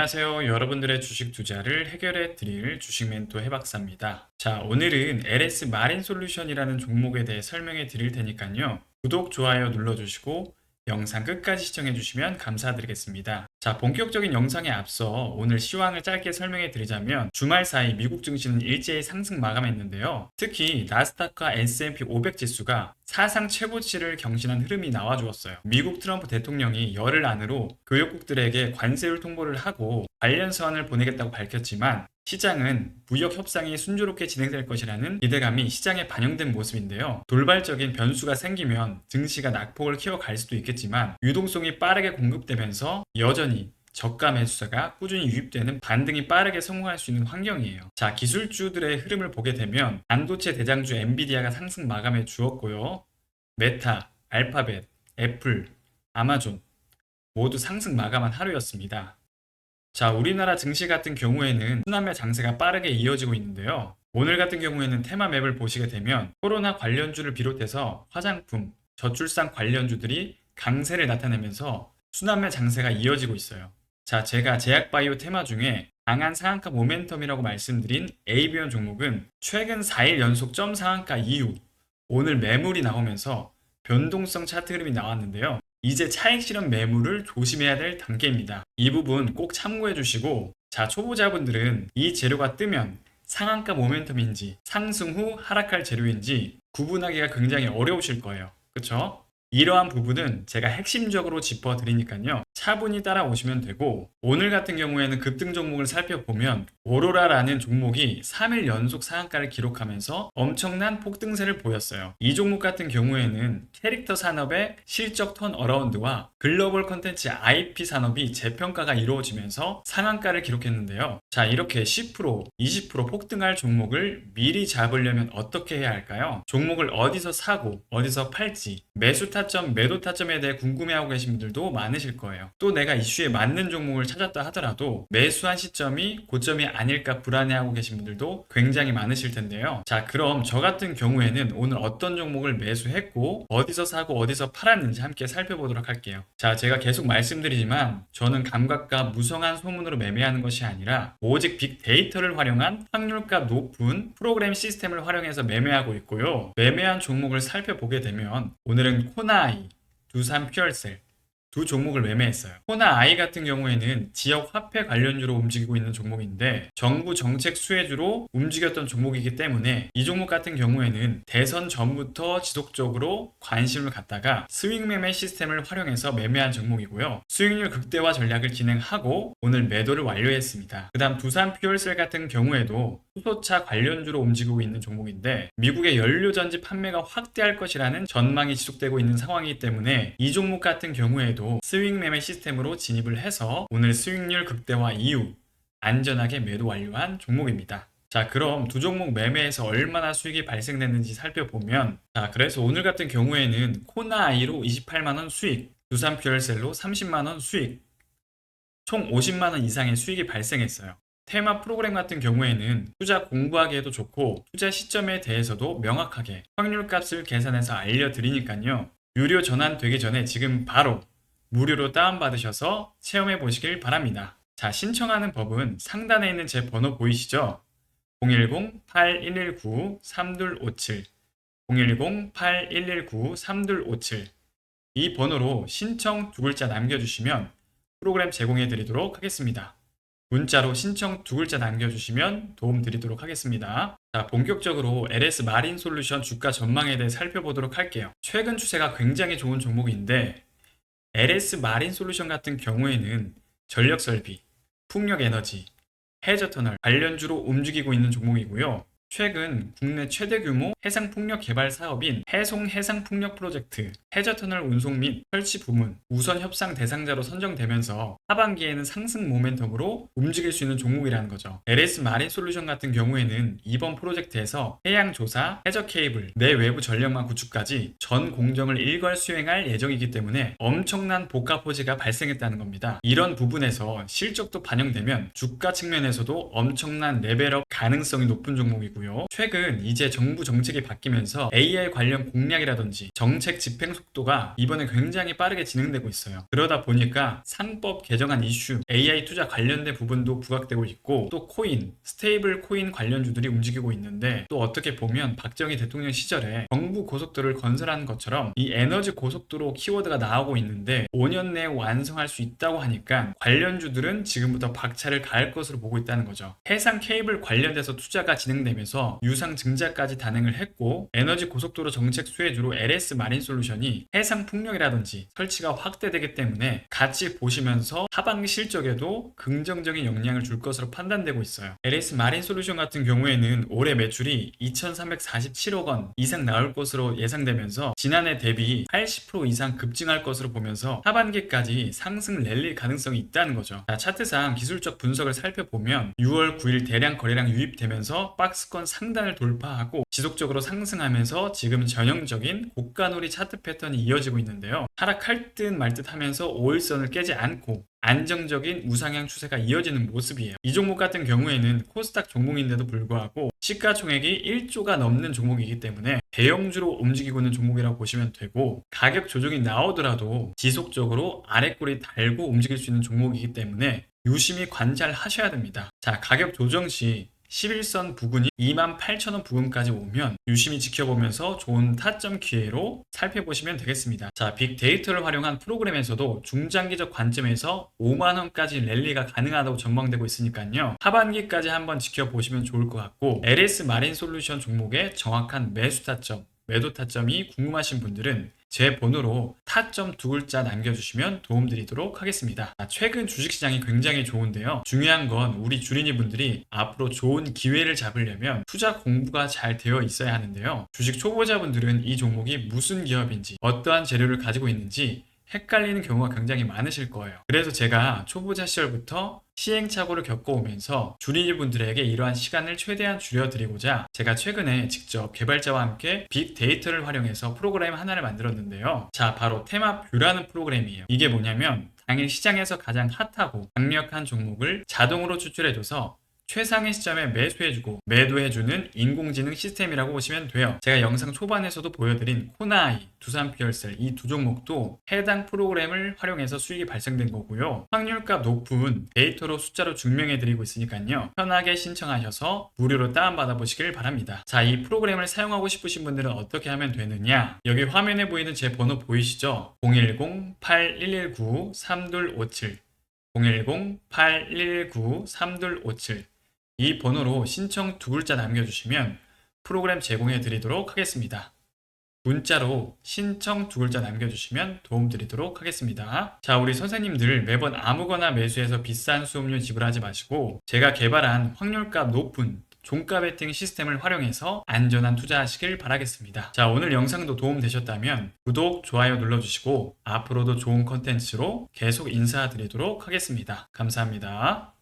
안녕하세요. 여러분들의 주식 투자를 해결해 드릴 주식 멘토 해박사입니다. 자, 오늘은 LS 마린 솔루션이라는 종목에 대해 설명해 드릴 테니까요. 구독, 좋아요 눌러주시고 영상 끝까지 시청해 주시면 감사드리겠습니다. 자, 본격적인 영상에 앞서 오늘 시황을 짧게 설명해 드리자면 주말 사이 미국 증시는 일제히 상승 마감했는데요. 특히 나스닥과 S&P 500 지수가 사상 최고치를 경신한 흐름이 나와주었어요. 미국 트럼프 대통령이 열흘 안으로 교역국들에게 관세율 통보를 하고 관련 서한을 보내겠다고 밝혔지만 시장은 무역 협상이 순조롭게 진행될 것이라는 기대감이 시장에 반영된 모습인데요. 돌발적인 변수가 생기면 증시가 낙폭을 키워갈 수도 있겠지만 유동성이 빠르게 공급되면서 여전히 저가 매수세가 꾸준히 유입되는 반등이 빠르게 성공할 수 있는 환경이에요. 자, 기술주들의 흐름을 보게 되면 반도체 대장주 엔비디아가 상승 마감해 주었고요. 메타, 알파벳, 애플, 아마존 모두 상승 마감한 하루였습니다. 자, 우리나라 증시 같은 경우에는 순환매 장세가 빠르게 이어지고 있는데요. 오늘 같은 경우에는 테마맵을 보시게 되면 코로나 관련주를 비롯해서 화장품, 저출산 관련주들이 강세를 나타내면서 순환매 장세가 이어지고 있어요. 자, 제가 제약바이오 테마 중에 강한 상한가 모멘텀이라고 말씀드린 에이비온 종목은 최근 4일 연속 점 상한가 이후 오늘 매물이 나오면서 변동성 차트 흐름이 나왔는데요. 이제 차익 실현 매물을 조심해야 될 단계입니다. 이 부분 꼭 참고해 주시고, 자, 초보자분들은 이 재료가 뜨면 상한가 모멘텀인지 상승 후 하락할 재료인지 구분하기가 굉장히 어려우실 거예요. 그쵸? 이러한 부분은 제가 핵심적으로 짚어드리니까요. 차분히 따라오시면 되고, 오늘 같은 경우에는 급등 종목을 살펴보면 오로라라는 종목이 3일 연속 상한가를 기록하면서 엄청난 폭등세를 보였어요. 이 종목 같은 경우에는 캐릭터 산업의 실적 턴어라운드와 글로벌 컨텐츠 IP 산업이 재평가가 이루어지면서 상한가를 기록했는데요. 자, 이렇게 10%, 20% 폭등할 종목을 미리 잡으려면 어떻게 해야 할까요? 종목을 어디서 사고 어디서 팔지, 매수 타점, 매도 타점에 대해 궁금해하고 계신 분들도 많으실 거예요. 또 내가 이슈에 맞는 종목을 찾았다 하더라도 매수한 시점이 고점이 아닐까 불안해하고 계신 분들도 굉장히 많으실 텐데요. 자, 그럼 저 같은 경우에는 오늘 어떤 종목을 매수했고 어디서 사고 어디서 팔았는지 함께 살펴보도록 할게요. 자, 제가 계속 말씀드리지만 저는 감각과 무성한 소문으로 매매하는 것이 아니라 오직 빅데이터를 활용한 확률값 높은 프로그램 시스템을 활용해서 매매하고 있고요. 매매한 종목을 살펴보게 되면 오늘은 코나아이, 두산 퓨얼셀 두 종목을 매매했어요. 코나아이 같은 경우에는 지역 화폐 관련주로 움직이고 있는 종목인데 정부 정책 수혜주로 움직였던 종목이기 때문에 이 종목 같은 경우에는 대선 전부터 지속적으로 관심을 갖다가 스윙 매매 시스템을 활용해서 매매한 종목이고요. 수익률 극대화 전략을 진행하고 오늘 매도를 완료했습니다. 그 다음 두산 퓨얼셀 같은 경우에도 수소차 관련주로 움직이고 있는 종목인데 미국의 연료전지 판매가 확대할 것이라는 전망이 지속되고 있는 상황이기 때문에 이 종목 같은 경우에도 스윙 매매 시스템으로 진입을 해서 오늘 수익률 극대화 이후 안전하게 매도 완료한 종목입니다. 자, 그럼 두 종목 매매에서 얼마나 수익이 발생됐는지 살펴보면, 자, 그래서 오늘 같은 경우에는 코나아이로 28만원 수익, 두산 퓨얼셀로 30만원 수익, 총 50만원 이상의 수익이 발생했어요. 테마 프로그램 같은 경우에는 투자 공부하기에도 좋고 투자 시점에 대해서도 명확하게 확률값을 계산해서 알려드리니까요. 유료 전환되기 전에 지금 바로 무료로 다운받으셔서 체험해 보시길 바랍니다. 자, 신청하는 법은 상단에 있는 제 번호 보이시죠? 010-8119-3257 010-8119-3257 이 번호로 신청 두 글자 남겨주시면 프로그램 제공해 드리도록 하겠습니다. 문자로 신청 두 글자 남겨주시면 도움 드리도록 하겠습니다. 자, 본격적으로 LS 마린 솔루션 주가 전망에 대해 살펴보도록 할게요. 최근 추세가 굉장히 좋은 종목인데 LS 마린 솔루션 같은 경우에는 전력 설비, 풍력 에너지, 해저 터널 관련주로 움직이고 있는 종목이고요. 최근 국내 최대 규모 해상풍력 개발 사업인 해송 해상풍력 프로젝트, 해저터널 운송 및 설치 부문 우선 협상 대상자로 선정되면서 하반기에는 상승 모멘텀으로 움직일 수 있는 종목이라는 거죠. LS 마린 솔루션 같은 경우에는 이번 프로젝트에서 해양 조사, 해저 케이블, 내외부 전력망 구축까지 전 공정을 일괄 수행할 예정이기 때문에 엄청난 복합 호재가 발생했다는 겁니다. 이런 부분에서 실적도 반영되면 주가 측면에서도 엄청난 레벨업 가능성이 높은 종목이고요. 있고요. 최근 이제 정부 정책이 바뀌면서 AI 관련 공약이라든지 정책 집행 속도가 이번에 굉장히 빠르게 진행되고 있어요. 그러다 보니까 상법 개정안 이슈, AI 투자 관련된 부분도 부각되고 있고, 또 코인, 스테이블 코인 관련주들이 움직이고 있는데, 또 어떻게 보면 박정희 대통령 시절에 정부 고속도로를 건설하는 것처럼 이 에너지 고속도로 키워드가 나오고 있는데 5년 내에 완성할 수 있다고 하니까 관련주들은 지금부터 박차를 가할 것으로 보고 있다는 거죠. 해상 케이블 관련돼서 투자가 진행되면서 유상 증자까지 단행을 했고, 에너지 고속도로 정책 수혜주로 LS 마린 솔루션이 해상 풍력이라든지 설치가 확대되기 때문에 같이 보시면서 하반기 실적에도 긍정적인 영향을 줄 것으로 판단되고 있어요. LS 마린 솔루션 같은 경우에는 올해 매출이 2,347억 원 이상 나올 것으로 예상되면서 지난해 대비 80% 이상 급증할 것으로 보면서 하반기까지 상승 랠리 가능성이 있다는 거죠. 자, 차트상 기술적 분석을 살펴보면 6월 9일 대량 거래량 유입되면서 박스권 상단을 돌파하고 지속적으로 상승하면서 지금 전형적인 고가놀이 차트 패턴이 이어지고 있는데요. 하락할 듯 말 듯 하면서 5일선을 깨지 않고 안정적인 우상향 추세가 이어지는 모습이에요. 이 종목 같은 경우에는 코스닥 종목인데도 불구하고 시가총액이 1조가 넘는 종목이기 때문에 대형주로 움직이고 있는 종목이라고 보시면 되고, 가격 조정이 나오더라도 지속적으로 아랫골이 달고 움직일 수 있는 종목이기 때문에 유심히 관찰하셔야 됩니다. 자, 가격 조정 시 11선 부근이 28,000원 부근까지 오면 유심히 지켜보면서 좋은 타점 기회로 살펴보시면 되겠습니다. 자, 빅데이터를 활용한 프로그램에서도 중장기적 관점에서 5만원까지 랠리가 가능하다고 전망되고 있으니까요. 하반기까지 한번 지켜보시면 좋을 것 같고, LS 마린 솔루션 종목의 정확한 매수 타점, 매도 타점이 궁금하신 분들은 제 번호로 타점 두 글자 남겨주시면 도움드리도록 하겠습니다. 최근 주식시장이 굉장히 좋은데요. 중요한 건 우리 주린이 분들이 앞으로 좋은 기회를 잡으려면 투자 공부가 잘 되어 있어야 하는데요. 주식 초보자분들은 이 종목이 무슨 기업인지, 어떠한 재료를 가지고 있는지 헷갈리는 경우가 굉장히 많으실 거예요. 그래서 제가 초보자 시절부터 시행착오를 겪어오면서 주린이분들에게 이러한 시간을 최대한 줄여드리고자 제가 최근에 직접 개발자와 함께 빅데이터를 활용해서 프로그램 하나를 만들었는데요. 자, 바로 테마뷰라는 프로그램이에요. 이게 뭐냐면 당일 시장에서 가장 핫하고 강력한 종목을 자동으로 추출해줘서 최상의 시점에 매수해주고 매도해주는 인공지능 시스템이라고 보시면 돼요. 제가 영상 초반에서도 보여드린 코나이, 두산피얼셀 이 두 종목도 해당 프로그램을 활용해서 수익이 발생된 거고요. 확률값 높은 데이터로 숫자로 증명해드리고 있으니까요. 편하게 신청하셔서 무료로 다운받아 보시길 바랍니다. 자, 이 프로그램을 사용하고 싶으신 분들은 어떻게 하면 되느냐? 여기 화면에 보이는 제 번호 보이시죠? 010-8119-3257 010-8119-3257 이 번호로 신청 두 글자 남겨주시면 프로그램 제공해 드리도록 하겠습니다. 문자로 신청 두 글자 남겨주시면 도움드리도록 하겠습니다. 자, 우리 선생님들 매번 아무거나 매수해서 비싼 수업료 지불하지 마시고 제가 개발한 확률값 높은 종가 베팅 시스템을 활용해서 안전한 투자하시길 바라겠습니다. 자, 오늘 영상도 도움되셨다면 구독, 좋아요 눌러주시고 앞으로도 좋은 컨텐츠로 계속 인사드리도록 하겠습니다. 감사합니다.